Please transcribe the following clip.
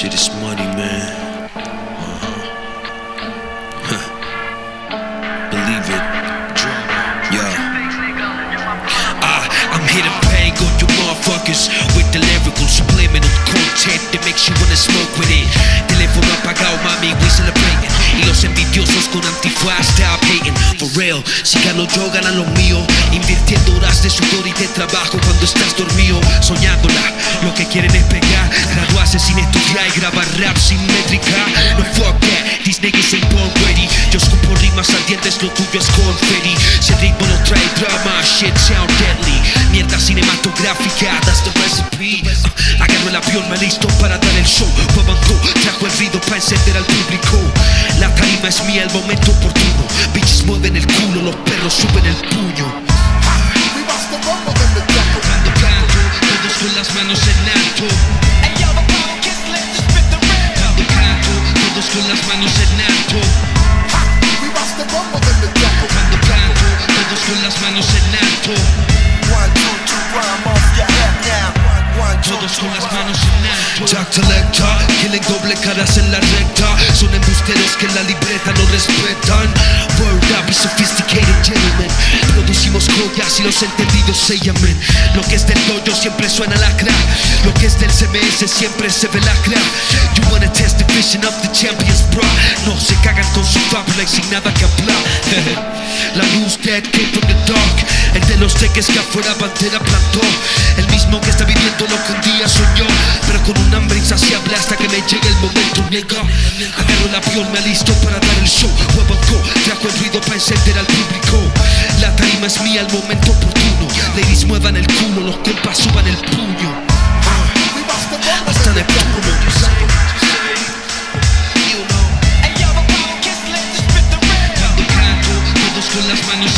shit is money, man. Believe it. Yeah. I'm here to bang on you motherfuckers with the lyrical subliminal content that makes you wanna smoke with it. Teléfono apagado, mami, we celebrating. Y los envidiosos con antifaz stop hating. For real, si gano yo, ganan los míos. Invirtiendo horas de sudor y de trabajo cuando estás dormido, soñándola. Lo que quieren es pegar, graduarse sin estudiar y grabar rap sin métrica. No fuck that, these niggas ain't born ready. Yo escupo rimas ardientes, lo tuyo es confetti. Si el ritmo no trae drama, shit sound deadly. Mierda cinematográfica, that's the recipe. Agarro el avión, me listo para dar el show. Juabanco trajo el ruido para encender al público. La tarima es mía, el momento oportuno. Bitches mueven el culo, los perros suben el puño. Cuando canto, todos con las manos en alto. Cuando canto, todos con las manos en alto. Cuando canto, todos con las manos en alto. Todos con las manos en alto. Jack selecta, killing doble caras en la recta. Son embusteros que en la libreta no respetan. Word up y sophisticated gentlemen. Producimos joyas y los entendidos se llamen. Lo que es del dojo siempre suena lacra. Lo que es del CMS siempre se ve lacra. You wanna test the vision of the champions, bro. No se cagan con su fábula y sin nada que hablar. La luz dead came from the dark. El de los teques que afuera Pantera plantó. El mismo que está viviendo lo que un día soñó, pero con un hambre insaciable hasta que me llegue el momento, nigga. Agarro el avión, me alisto para dar el show. Juabanco trajo el ruido para encender al público. La tarima es mía, el momento oportuno. Ladies muevan el culo, los compas suban el puño. Hasta Neptuno. Cuando canto, todos con las manos